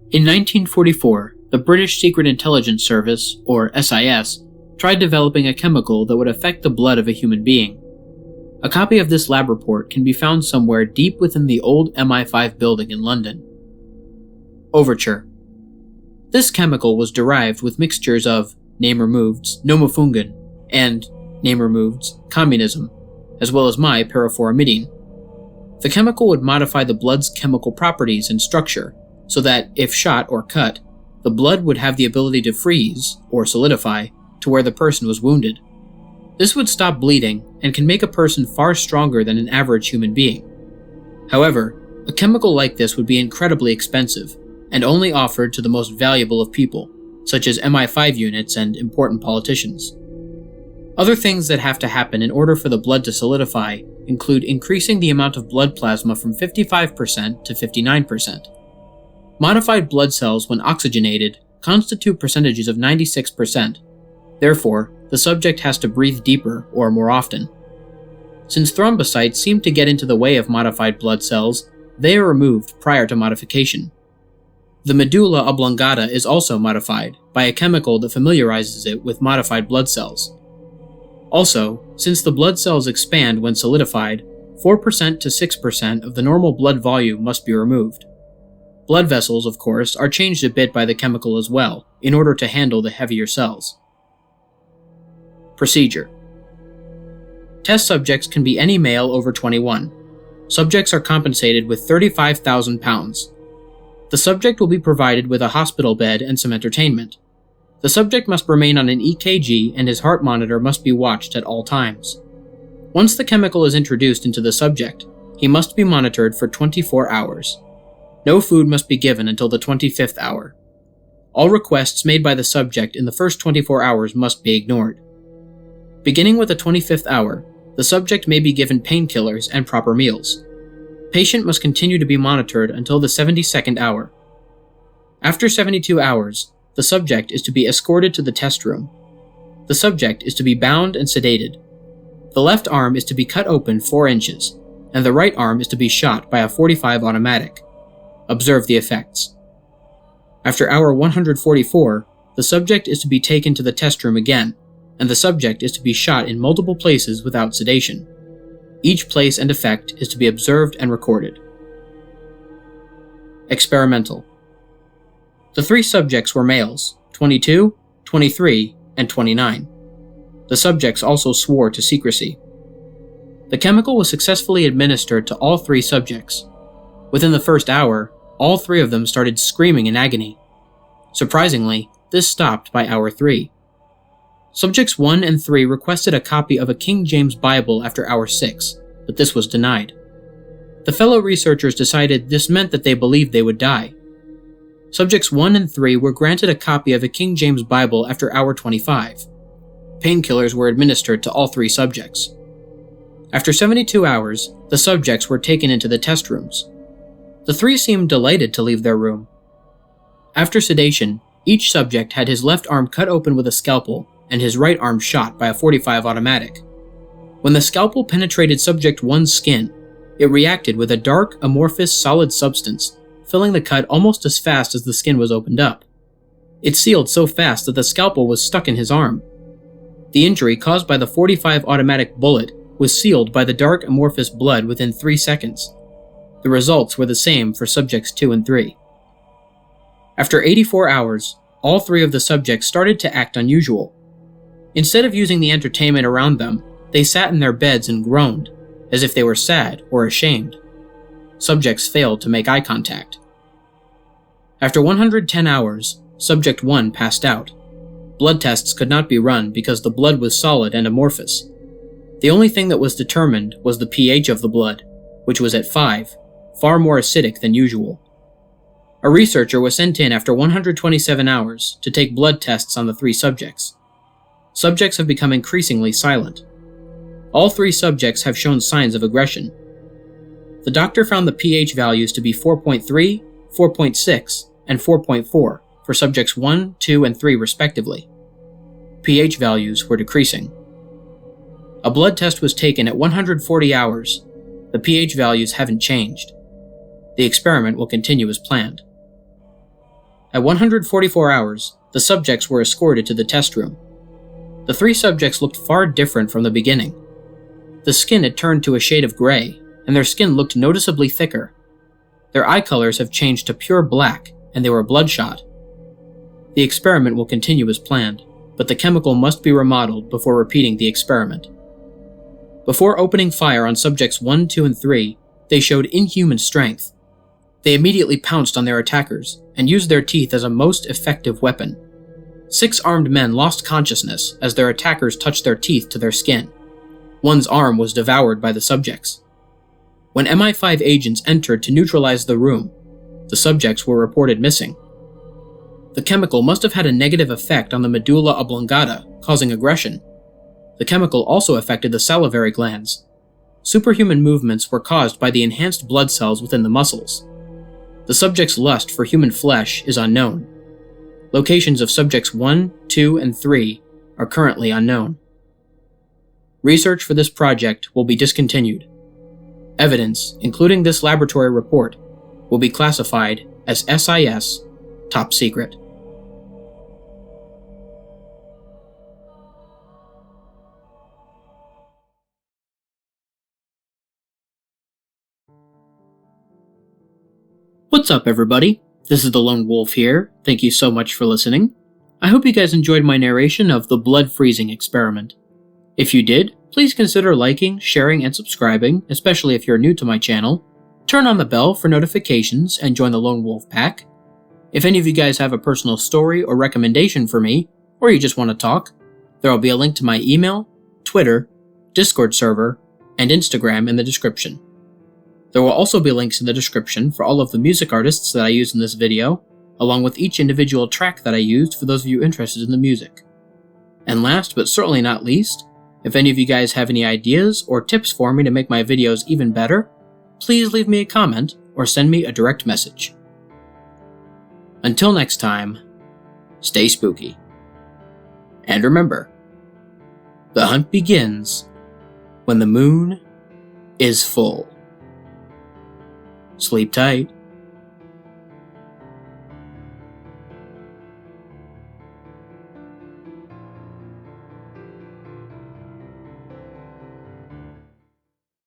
In 1944, the British Secret Intelligence Service, or SIS, tried developing a chemical that would affect the blood of a human being. A copy of this lab report can be found somewhere deep within the old MI5 building in London. Overture. This chemical was derived with mixtures of, name removed, nomofungan, and, name removed, communism, as well as my-paraforamidine. The chemical would modify the blood's chemical properties and structure, so that, if shot or cut, the blood would have the ability to freeze, or solidify, to where the person was wounded. This would stop bleeding and can make a person far stronger than an average human being. However, a chemical like this would be incredibly expensive, and only offered to the most valuable of people, such as MI5 units and important politicians. Other things that have to happen in order for the blood to solidify include increasing the amount of blood plasma from 55% to 59%. Modified blood cells, when oxygenated, constitute percentages of 96%. Therefore, the subject has to breathe deeper or more often. Since thrombocytes seem to get into the way of modified blood cells, they are removed prior to modification. The medulla oblongata is also modified by a chemical that familiarizes it with modified blood cells. Also, since the blood cells expand when solidified, 4% to 6% of the normal blood volume must be removed. Blood vessels, of course, are changed a bit by the chemical as well, in order to handle the heavier cells. Procedure. Test subjects can be any male over 21. Subjects are compensated with £35,000. The subject will be provided with a hospital bed and some entertainment. The subject must remain on an EKG and his heart monitor must be watched at all times. Once the chemical is introduced into the subject, he must be monitored for 24 hours. No food must be given until the 25th hour. All requests made by the subject in the first 24 hours must be ignored. Beginning with the 25th hour, the subject may be given painkillers and proper meals. Patient must continue to be monitored until the 72nd hour. After 72 hours, the subject is to be escorted to the test room. The subject is to be bound and sedated. The left arm is to be cut open 4 inches, and the right arm is to be shot by a .45 automatic. Observe the effects. After hour 144, the subject is to be taken to the test room again, and the subject is to be shot in multiple places without sedation. Each place and effect is to be observed and recorded. Experimental. The 3 subjects were males, 22, 23, and 29. The subjects also swore to secrecy. The chemical was successfully administered to all 3 subjects. Within the first hour, all 3 of them started screaming in agony. Surprisingly, this stopped by hour 3. Subjects 1 and 3 requested a copy of a King James Bible after hour 6, but this was denied. The fellow researchers decided this meant that they believed they would die. Subjects 1 and 3 were granted a copy of a King James Bible after hour 25. Painkillers were administered to all 3 subjects. After 72 hours, the subjects were taken into the test rooms. The 3 seemed delighted to leave their room. After sedation, each subject had his left arm cut open with a scalpel and his right arm shot by a .45 automatic. When the scalpel penetrated subject 1's skin, it reacted with a dark, amorphous, solid substance, filling the cut almost as fast as the skin was opened up. It sealed so fast that the scalpel was stuck in his arm. The injury caused by the .45 automatic bullet was sealed by the dark, amorphous blood within 3 seconds. The results were the same for subjects 2 and 3. After 84 hours, all 3 of the subjects started to act unusual. Instead of using the entertainment around them, they sat in their beds and groaned, as if they were sad or ashamed. Subjects failed to make eye contact. After 110 hours, subject 1 passed out. Blood tests could not be run because the blood was solid and amorphous. The only thing that was determined was the pH of the blood, which was at 5, far more acidic than usual. A researcher was sent in after 127 hours to take blood tests on the 3 subjects. Subjects have become increasingly silent. All 3 subjects have shown signs of aggression. The doctor found the pH values to be 4.3, 4.6, and 4.4 for subjects 1, 2, and 3 respectively. pH values were decreasing. A blood test was taken at 140 hours. The pH values haven't changed. The experiment will continue as planned. At 144 hours, the subjects were escorted to the test room. The 3 subjects looked far different from the beginning. The skin had turned to a shade of gray, and their skin looked noticeably thicker. Their eye colors have changed to pure black, and they were bloodshot. The experiment will continue as planned, but the chemical must be remodeled before repeating the experiment. Before opening fire on subjects 1, 2, and 3, they showed inhuman strength. They immediately pounced on their attackers and used their teeth as a most effective weapon. 6 armed men lost consciousness as their attackers touched their teeth to their skin. One's arm was devoured by the subjects. When MI5 agents entered to neutralize the room, the subjects were reported missing. The chemical must have had a negative effect on the medulla oblongata, causing aggression. The chemical also affected the salivary glands. Superhuman movements were caused by the enhanced blood cells within the muscles. The subject's lust for human flesh is unknown. Locations of subjects 1, 2, and 3 are currently unknown. Research for this project will be discontinued. Evidence, including this laboratory report, will be classified as SIS Top Secret. What's up, everybody? This is the Lone Wolf here. Thank you so much for listening. I hope you guys enjoyed my narration of the blood freezing experiment. If you did, please consider liking, sharing, and subscribing, especially if you're new to my channel. Turn on the bell for notifications and join the Lone Wolf Pack. If any of you guys have a personal story or recommendation for me, or you just want to talk, there will be a link to my email, Twitter, Discord server, and Instagram in the description. There will also be links in the description for all of the music artists that I used in this video, along with each individual track that I used for those of you interested in the music. And last but certainly not least, if any of you guys have any ideas or tips for me to make my videos even better, please leave me a comment or send me a direct message. Until next time, stay spooky. And remember, the hunt begins when the moon is full. Sleep tight.